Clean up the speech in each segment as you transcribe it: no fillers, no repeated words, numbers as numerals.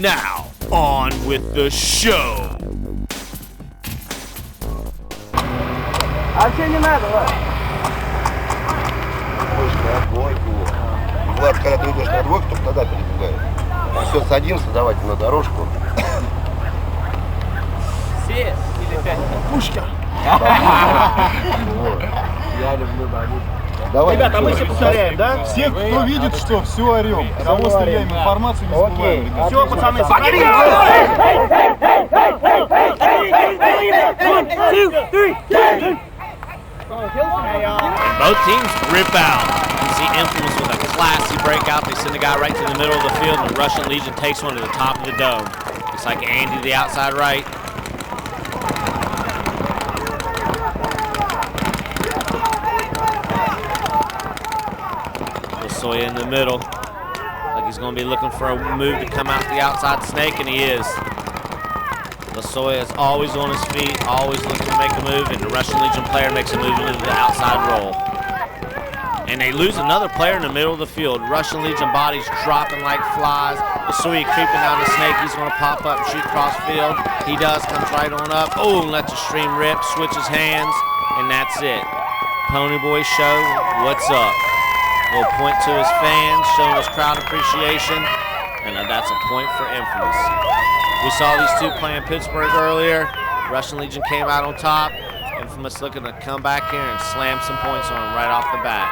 Now, on with the show. А тебе не надо, ладно. На двойку. Влад, когда ты идешь на двойку, только тогда перебегает. Все, садимся, давайте на дорожку. Все или 5? Пушка. Я люблю давай. Ребята, мы все повторяем, да? Всех, кто видит, что все орем. Кого стреляем, информацию не забываем. Ребята. Все, пацаны, смотрите. Both teams rip out. You see Infamous with a classy breakout. They send the guy right to the middle of the field, and the Russian Legion takes one to the top of the dome. It's like Andy to the outside right. Lasoya in the middle. Like he's going to be looking for a move to come out the outside snake, and he is. Lasoya is always on his feet, always looking to make a move, and the Russian Legion player makes a move into the outside roll. And they lose another player in the middle of the field. Russian Legion bodies dropping like flies. Lasoya creeping down the snake. He's going to pop up and shoot cross field. He does, comes right on up. Oh, and lets the stream rip, switches hands, and that's it. Pony Boy show, what's up? Little point to his fans, showing his crowd appreciation, and that's a point for Infamous. We saw these two playing Pittsburgh earlier. Russian Legion came out on top. Infamous looking to come back here and slam some points on them right off the bat.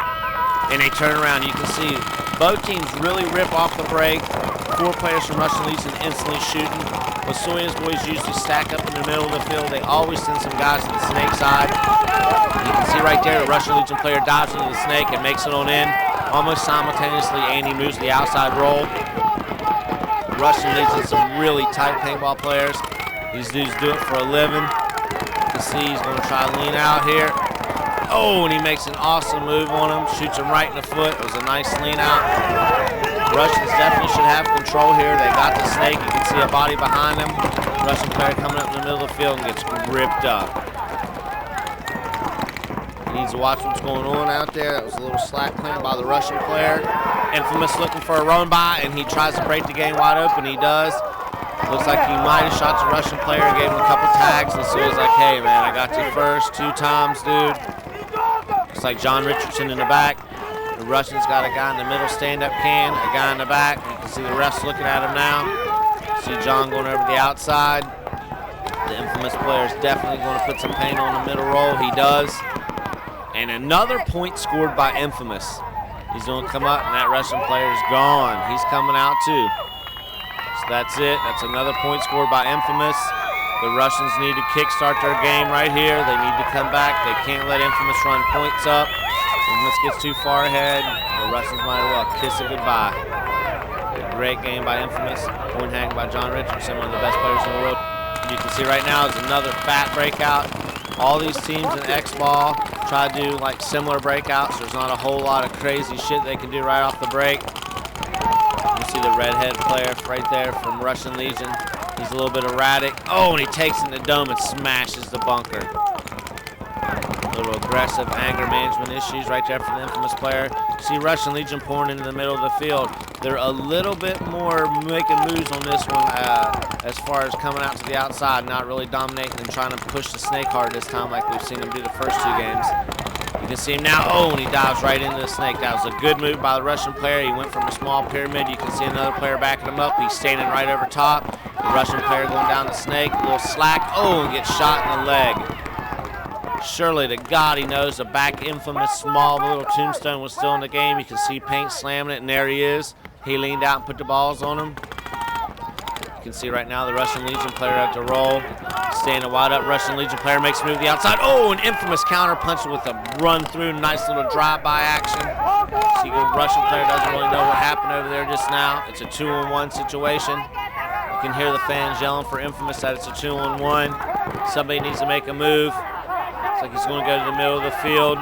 And they turn around. You can see both teams really rip off the break. 4 players from Russian Legion instantly shooting. Lasoya's boys usually stack up in the middle of the field. They always send some guys to the snake side. You can see right there the Russian Legion player dives into the snake and makes it on in. Almost simultaneously, Andy moves the outside roll. Russian Legion, some really tight paintball players. These dudes do it for a living. You can see he's going to try to lean out here. Oh, and he makes an awesome move on him. Shoots him right in the foot. It was a nice lean out. Russians definitely should have control here. They got the snake. You can see a body behind him. Russian player coming up in the middle of the field and gets ripped up. He needs to watch what's going on out there. That was a little slack playing by the Russian player. Infamous looking for a run by, and he tries to break the game wide open. He does. Looks like he might have shot the Russian player, gave him a couple tags, and so he's like, hey man, I got you first 2 times, dude. Looks like John Richardson in the back. The Russians got a guy in the middle stand-up can, a guy in the back. You can see the refs looking at him now. See John going over the outside. The Infamous player is definitely going to put some paint on the middle roll. He does. And another point scored by Infamous. He's going to come up, and that Russian player is gone. He's coming out too. So that's it. That's another point scored by Infamous. The Russians need to kickstart their game right here. They need to come back. They can't let Infamous run points up. Infamous gets too far ahead. The Russians might as well kiss it goodbye. A great game by Infamous. Point hang by John Richardson, one of the best players in the world. You can see right now is another fat breakout. All these teams in X-Ball try to do like similar breakouts. There's not a whole lot of crazy shit they can do right off the break. You see the redhead player right there from Russian Legion. He's a little bit erratic. Oh, and he takes it in the dome and smashes the bunker. A little aggressive anger management issues right there for the Infamous player. See Russian Legion pouring into the middle of the field. They're a little bit more making moves on this one as far as coming out to the outside, not really dominating and trying to push the snake hard this time like we've seen them do the first 2 games. You can see him now. Oh, and he dives right into the snake. That was a good move by the Russian player. He went from a small pyramid. You can see another player backing him up. He's standing right over top. The Russian player going down the snake. A little slack. Oh, and gets shot in the leg. Surely to God he knows the back Infamous small little tombstone was still in the game. You can see Paint slamming it, and there he is. He leaned out and put the balls on him. You can see right now the Russian Legion player at the roll. Standing wide up, Russian Legion player makes a move to the outside. Oh, an Infamous counter punch with a run through, nice little drive-by action. See, the Russian player doesn't really know what happened over there just now. It's a 2-on-1 situation. You can hear the fans yelling for Infamous that it's a 2-on-1. Somebody needs to make a move. Looks like he's going to go to the middle of the field.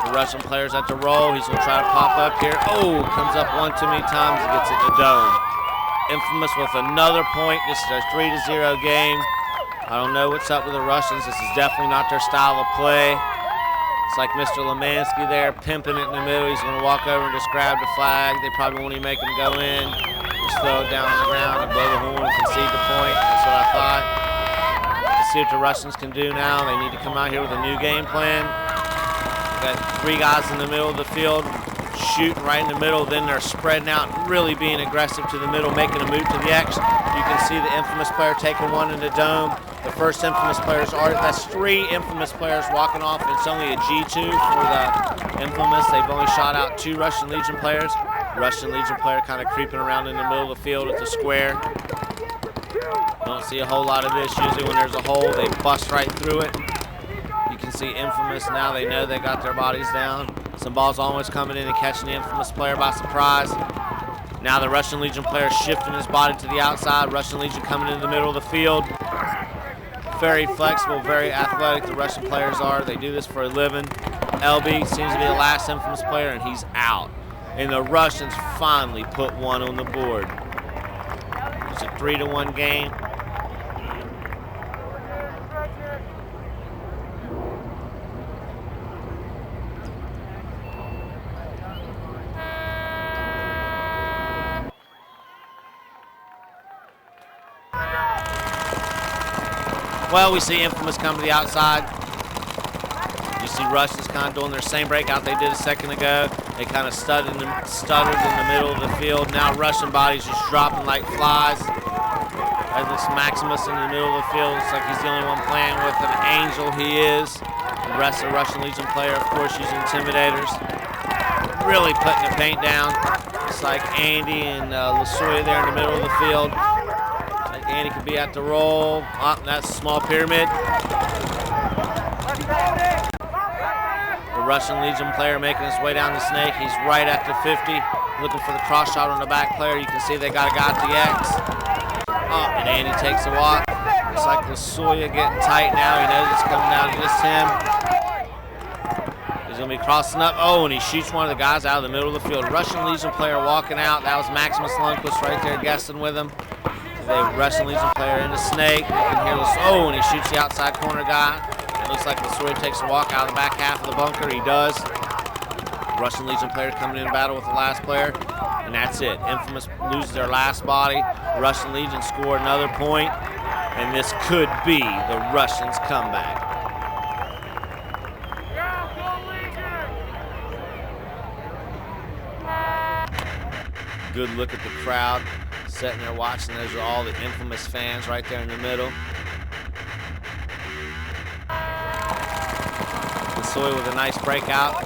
The Russian player's at the roll. He's going to try to pop up here. Oh, comes up one too many times and gets it to dome. Infamous with another point. This is a 3-0 game. I don't know what's up with the Russians. This is definitely not their style of play. It's like Mr. Lemansky there pimping it in the middle. He's going to walk over and just grab the flag. They probably won't even make him go in. Just throw it down on the ground and blow the horn and concede the point. That's what I thought. Let's see what the Russians can do now. They need to come out here with a new game plan. Got 3 guys in the middle of the field, shooting right in the middle. Then they're spreading out and really being aggressive to the middle, making a move to the X. You can see the infamous player taking one in the dome. The first infamous players are, that's 3 infamous players walking off. It's only a G2 for the infamous. They've only shot out 2 Russian Legion players. Russian Legion player kind of creeping around in the middle of the field at the square. Don't see a whole lot of this. Usually when there's a hole, they bust right through it. You can see infamous now. They know they got their bodies down. Some balls almost coming in and catching the infamous player by surprise. Now the Russian Legion player shifting his body to the outside. Russian Legion coming into the middle of the field. Very flexible, very athletic the Russian players are. They do this for a living. LB seems to be the last infamous player, and he's out. And the Russians finally put one on the board. It's a 3-1 game. Well, we see infamous come to the outside. You see Russians kind of doing their same breakout they did a second ago. They kind of stuttered in the middle of the field. Now Russian bodies just dropping like flies. As this Maximus in the middle of the field, looks like he's the only one playing with an angel. He is. The rest of the Russian Legion player, of course, using intimidators. Really putting the paint down. It's like Andy and Lasoya there in the middle of the field. Andy could be at the roll. Oh, that's a small pyramid. The Russian Legion player making his way down the snake. He's right at the 50, looking for the cross shot on the back player. You can see they got a guy at the X. Oh, and Andy takes a walk. Looks like Lasoya getting tight now. He knows it's coming down to just him. He's going to be crossing up. Oh, and he shoots one of the guys out of the middle of the field. Russian Legion player walking out. That was Maximus Lundquist right there guessing with him. The Russian Legion player in the snake. You can hear oh, and he shoots the outside corner guy. It looks like Lasoya takes a walk out of the back half of the bunker. He does. Russian Legion player coming in battle with the last player. And that's it. Infamous loses their last body. Russian Legion score another point. And this could be the Russians' comeback. Good look at the crowd. Sitting there watching. Those are all the infamous fans right there in the middle. Lasoya with a nice breakout.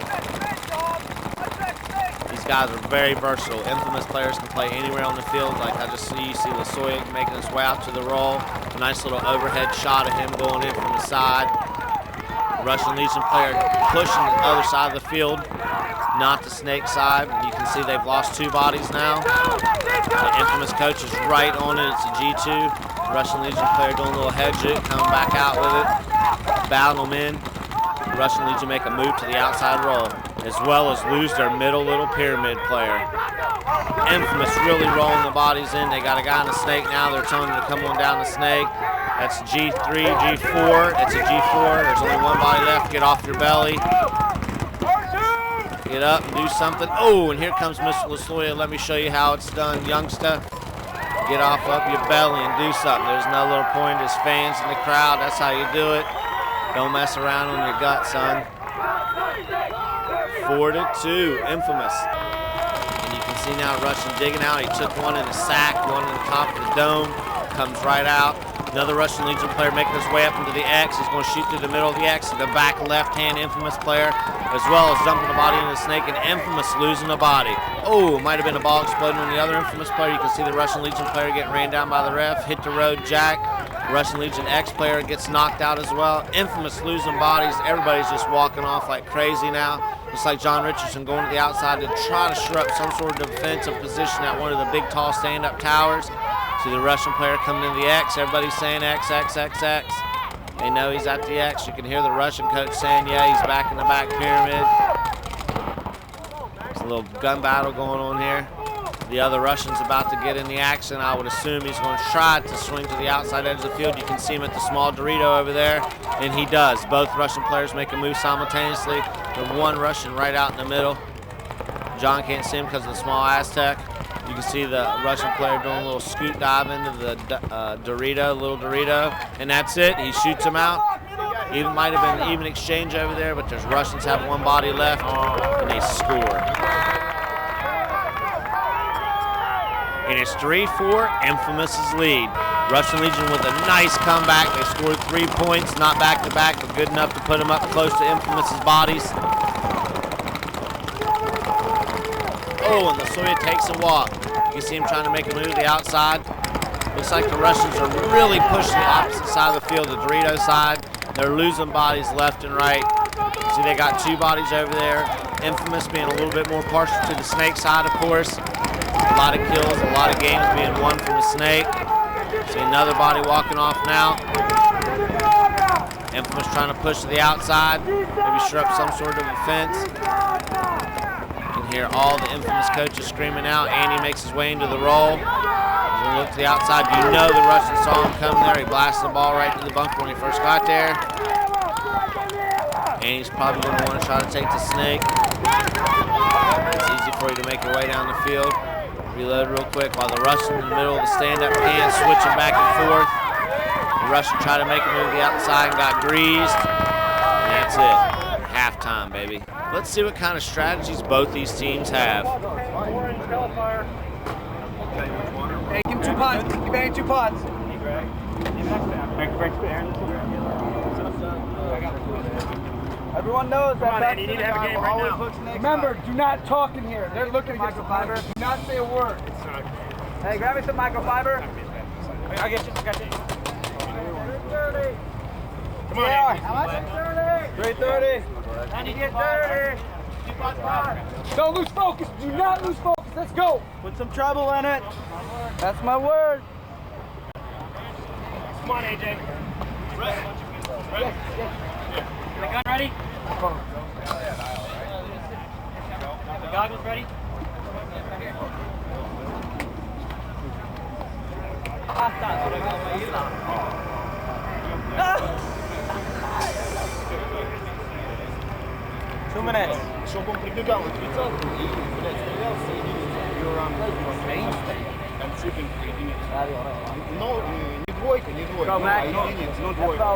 These guys are very versatile. Infamous players can play anywhere on the field. Like I just see, you see Lasoya making his way out to the roll. A nice little overhead shot of him going in from the side. Russian Legion player pushing the other side of the field, not the snake side. You can see they've lost 2 bodies now. The infamous coach is right on it. It's a G2. Russian Legion player doing a little head juke, coming back out with it, battling them in. The Russian Legion make a move to the outside roll, as well as lose their middle little pyramid player. Infamous really rolling the bodies in. They got a guy in the snake now. They're telling him to come on down the snake. That's G3, G4. It's a G4. There's only 1 body left. Get off your belly. Get up and do something. Oh, and here comes Mr. Lasoya. Let me show you how it's done, youngster. Get off up your belly and do something. There's another little point. There's fans in the crowd. That's how you do it. Don't mess around on your gut, son. 4-2, infamous. And you can see now Russian digging out. He took one in the sack, one in the top of the dome. Comes right out. Another Russian Legion player making his way up into the X. He's going to shoot through the middle of the X to the back left-hand infamous player, as well as dumping the body into the snake, and infamous losing the body. Oh, it might have been a ball exploding on the other infamous player. You can see the Russian Legion player getting ran down by the ref, hit the road jack. Russian Legion X player gets knocked out as well. Infamous losing bodies. Everybody's just walking off like crazy now. It's like John Richardson going to the outside to try to shore up some sort of defensive position at one of the big, tall stand-up towers. See the Russian player coming in the X. Everybody's saying X, X, X, X. They know he's at the X. You can hear the Russian coach saying, yeah, he's back in the back pyramid. There's a little gun battle going on here. The other Russian's about to get in the action. I would assume he's going to try to swing to the outside edge of the field. You can see him at the small Dorito over there, and he does. Both Russian players make a move simultaneously. The one Russian right out in the middle. John can't see him because of the small Aztec. You can see the Russian player doing a little scoot dive into the little Dorito, and that's it. He shoots him out. Even might have been an even exchange over there, but there's Russians have one body left, and they score. And it's 3-4, Infamous's lead. Russian Legion with a nice comeback. They scored 3 points, not back-to-back, but good enough to put them up close to Infamous's bodies. Oh, and Lasoya takes a walk. You can see him trying to make a move to the outside. Looks like the Russians are really pushing the opposite side of the field, the Dorito side. They're losing bodies left and right. See, they got 2 bodies over there. Infamous being a little bit more partial to the Snake side, of course. A lot of kills, a lot of games being won from the Snake. See another body walking off now. Infamous trying to push to the outside, maybe stir up some sort of offense. You can hear all the Infamous coaches screaming out. Andy makes his way into the roll. He's going to look to the outside. You know the Russians saw him come there. He blasted the ball right to the bunker when he first got there. Andy's probably going to want to try to take the Snake. It's easy for you to make your way down the field. Reload real quick while the Russian in the middle of the stand-up can, switching back and forth. The Russian tried to make a move to the outside and got greased. And that's it. Halftime, baby. Let's see what kind of strategies both these teams have. Hey, give him 2 pots. Give Aaron 2 pots. Everyone knows that. You need to have a game right now. Remember, do not talk in here. They're looking at microfiber. Do not say a word. Hey, grab me some microfiber. I get you. Got you. 330. Come on, how much? 330. And you get 30. Don't lose focus. Do not lose focus. Let's go. Put some trouble in it. That's my word. Come on, AJ. Ready? Yes. The gun ready? The goggles ready? Two minutes. Чтобы он прибегал на 30-ку и, блядь, стрелял в единицу. Но не двойка, а единица, но двойка. А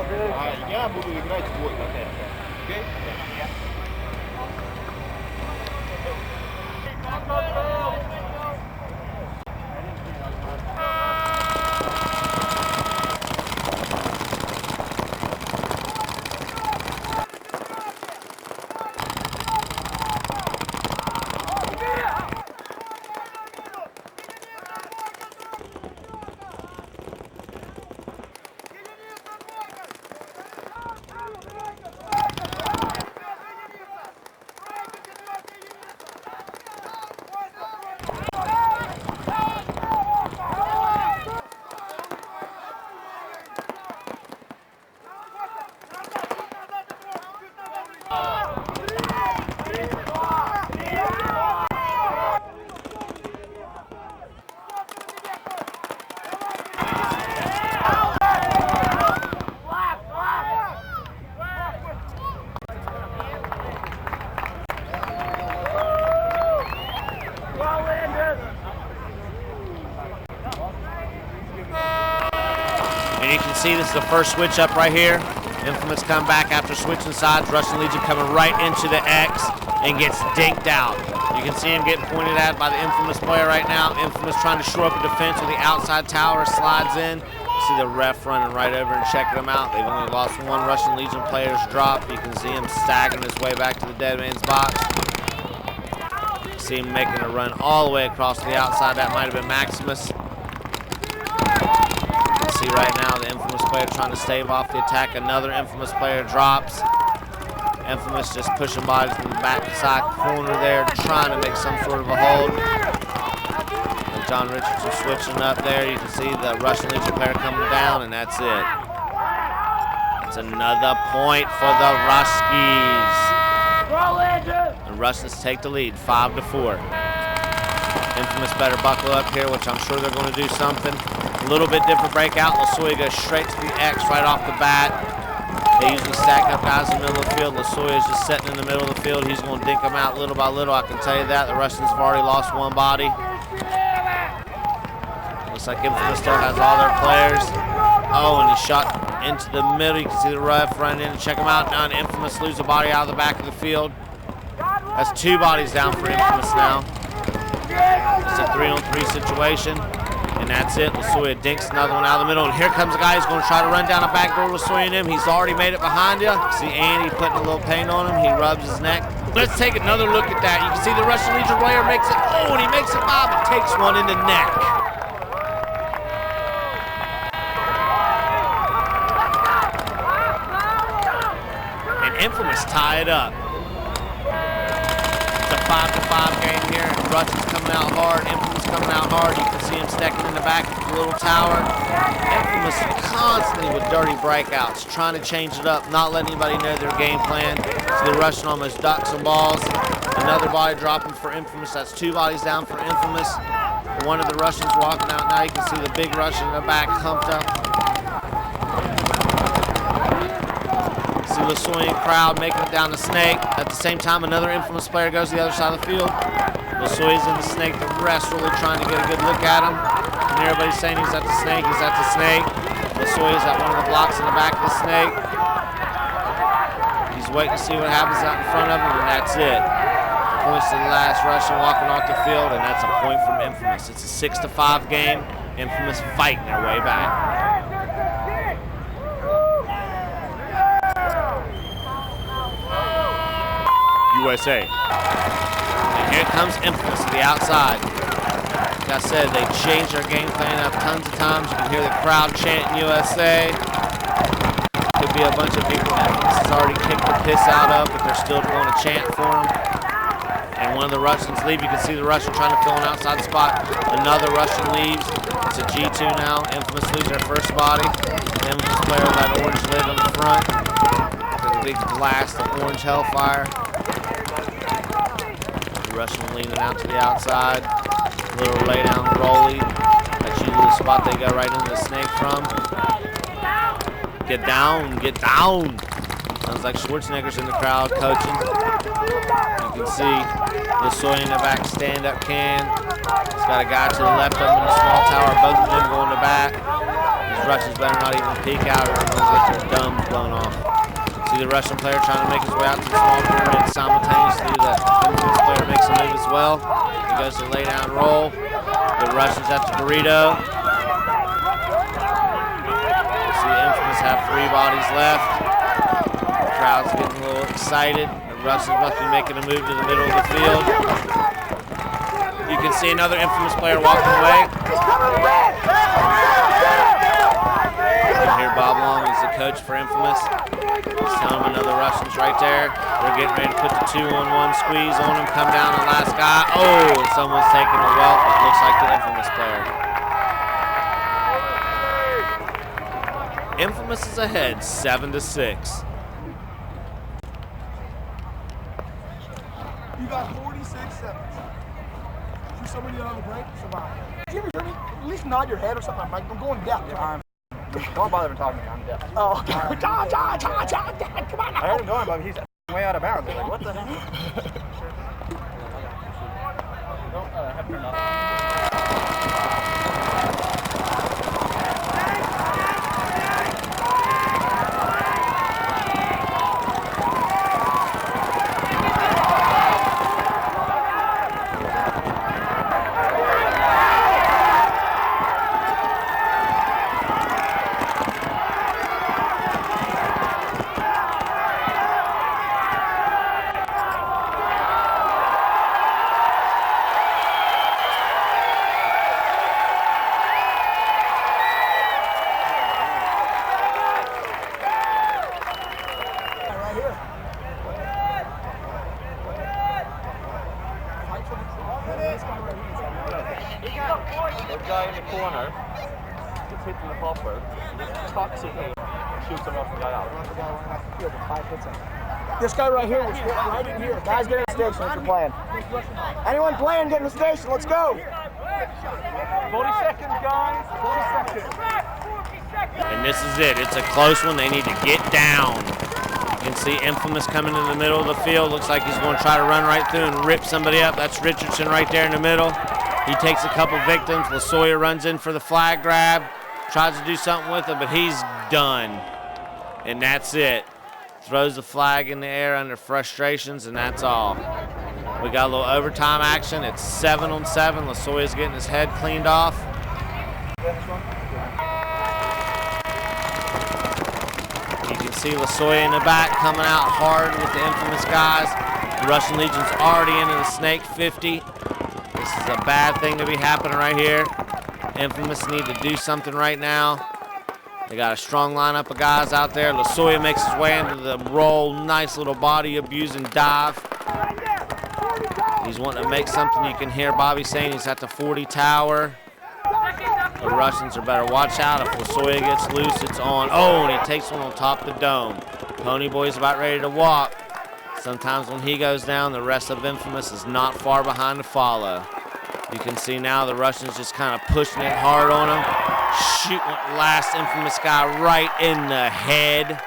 я буду играть двойку. Окей? And you can see this is the first switch up right here. Infamous come back after switching sides. Russian Legion coming right into the X and gets dinked out. You can see him getting pointed at by the Infamous player right now. Infamous trying to shore up a defense with the outside tower, slides in. You see the ref running right over and checking them out. They've only lost 1 Russian Legion player's drop. You can see him staggering his way back to the dead man's box. You can see him making a run all the way across to the outside. That might have been Maximus. See right now the Infamous player trying to stave off the attack. Another Infamous player drops. Infamous just pushing bodies from the backside corner there, trying to make some sort of a hold. And John Richardson switching up there. You can see the Russian Legion player coming down, and that's it. It's another point for the Ruskies. The Russians take the lead, 5-4. Infamous better buckle up here, which I'm sure they're going to do something. A little bit different breakout. Lasoya goes straight to the X right off the bat. They usually stack up guys in the middle of the field. Lasoya is just sitting in the middle of the field. He's going to dink them out little by little. I can tell you that. The Russians have already lost 1 body. Looks like Infamous still has all their players. Oh, and he shot into the middle. You can see the ref run in and check him out. Now Infamous lose a body out of the back of the field. That's 2 bodies down for Infamous now. It's a 3-on-3 situation. And that's it. Lasoya dinks another one out of the middle. And here comes a guy who's going to try to run down a backdoor Lasoya and him. He's already made it behind you. See Andy putting a little paint on him. He rubs his neck. Let's take another look at that. You can see the Russian Legion player makes it. Oh, and he makes it bob and takes one in the neck. And Infamous tie it up. It's a 5-5 game here. Russian's coming out hard. Infamous coming out hard. You can see him stacking in the back of the little tower. Infamous constantly with dirty breakouts, trying to change it up, not letting anybody know their game plan. So the Russian almost ducks some balls. Another body dropping for Infamous. That's 2 bodies down for Infamous. One of the Russians walking out now. You can see the big Russian in the back humped up. See the Lasoyan crowd making it down the snake. At the same time, another Infamous player goes to the other side of the field. Lasoya's in the snake. The rest really trying to get a good look at him. And everybody's saying he's at the snake. He's at the snake. Lasoya's at one of the blocks in the back of the snake. He's waiting to see what happens out in front of him, and that's it. Points to the last Russian walking off the field, and that's a point from Infamous. It's a 6-5 game. Infamous fighting their way back. USA. And here comes Infamous to the outside. Like I said, they changed their game plan up tons of times. You can hear the crowd chanting USA. Could be a bunch of people Infamous has already kicked the piss out of, but they're still going to chant for them. And one of the Russians leave. You can see the Russian trying to fill an outside spot. Another Russian leaves. It's a G2 now. Infamous lose their first body. The Infamous player with that orange lid on the front. There's a big blast of orange hellfire. Russian leaning out to the outside. Little lay down rolly. That's usually the spot they go right into the snake from. Get down, get down. Sounds like Schwarzenegger's in the crowd coaching. You can see Lasoya in the back stand-up can. He's got a guy to the left of him in the small tower. Both of them going to bat. These Russians better not even peek out or they're going to get their thumbs blown off. See the Russian player trying to make his way out to the small pyramid. Simultaneously, the Infamous player makes a move as well. He goes to lay down roll. The Russians at the burrito. See Infamous have 3 bodies left. The crowd's getting a little excited. The Russians must be making a move to the middle of the field. You can see another Infamous player walking away. And here Bob Long is the coach for Infamous. He's telling them another Russian's right there. They're getting ready to put the 2-on-1 squeeze on him. Come down the last guy. Oh, and someone's taking a welt. It looks like the Infamous player. Infamous is ahead, 7-6. You got 46 seconds. Shoot somebody on the break, survive. Did you ever hear me? At least nod your head or something. I'm going deaf. Don't bother even talking to me. I'm deaf. Oh, John, come on now. I heard him going, but he's way out of bounds. I was like, what the hell? Don't have to turn off. The guy in the corner gets hit in the hopper, just tucks it in, shoots him off the guy out. This guy right here was hit right in here. Guys, get in the station. What's your plan? Anyone playing, get in the station. Let's go. 40 seconds, guys. 40 seconds. And this is it. It's a close one. They need to get down. You can see Infamous coming in the middle of the field. Looks like he's going to try to run right through and rip somebody up. That's Richardson right there in the middle. He takes a couple victims. LaSoya runs in for the flag grab, tries to do something with it, but he's done. And that's it. Throws the flag in the air under frustrations, and that's all. We got a little overtime action. It's 7-on-7. LaSoya's getting his head cleaned off. You can see LaSoya in the back coming out hard with the Infamous guys. The Russian Legion's already into the Snake 50. This is a bad thing to be happening right here. Infamous need to do something right now. They got a strong lineup of guys out there. LaSoya makes his way into the roll. Nice little body abusing dive. He's wanting to make something. You can hear Bobby saying he's at the 40 tower. The Russians are better watch out. If LaSoya gets loose, it's on. Oh, and he takes one on top of the dome. Pony Boy's about ready to walk. Sometimes when he goes down, the rest of Infamous is not far behind to follow. You can see now the Russians just kind of pushing it hard on him. Shooting the last Infamous guy right in the head.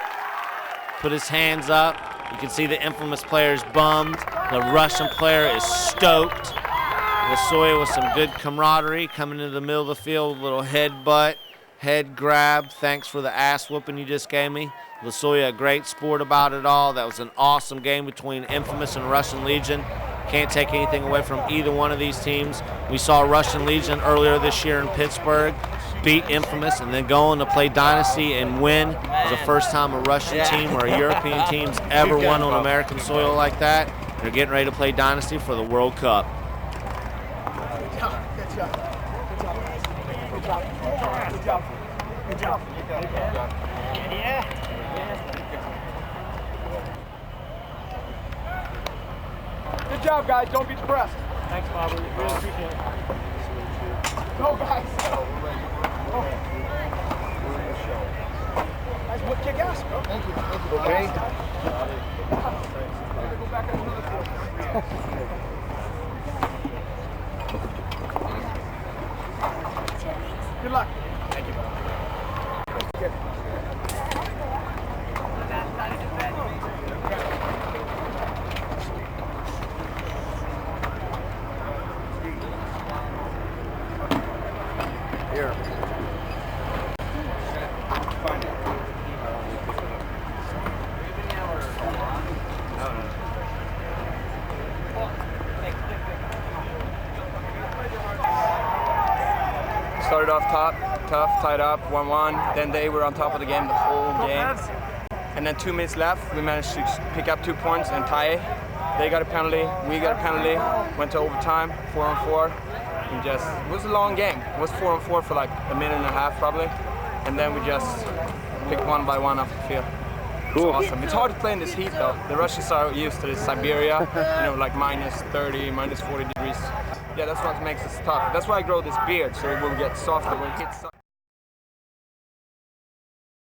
Put his hands up. You can see the Infamous player's bummed. The Russian player is stoked. LaSoya with some good camaraderie coming into the middle of the field. Little headbutt, head grab. Thanks for the ass whooping you just gave me. LaSoya, a great sport about it all. That was an awesome game between Infamous and Russian Legion. Can't take anything away from either one of these teams. We saw Russian Legion earlier this year in Pittsburgh beat Infamous and then go on to play Dynasty and win. It was the first time a Russian team or a European team's ever won on American soil like that. They're getting ready to play Dynasty for the World Cup. Good job. Good job. Good job. Good job. Yeah. Good job, guys. Don't be depressed. Thanks, Bob. We really appreciate it. Go, guys. Go. Guys, what kick ass? Thank you. Okay. Go back at another field. Good luck. Thank you, Bob. Good. Here. Started off tough, tied up, 1-1. Then they were on top of the game the whole game. And then 2 minutes left, we managed to pick up 2 points and tie it. They got a penalty, we got a penalty, went to overtime, 4-on-4. And just, it was a long game. It was 4-on-4 for like a minute and a half probably. And then we just picked one by one off the field. Cool. It's awesome. It's hard to play in this heat though. The Russians are used to this Siberia, like -30, -40 degrees. Yeah, that's what makes us tough. That's why I grow this beard, so it will get softer when it hits.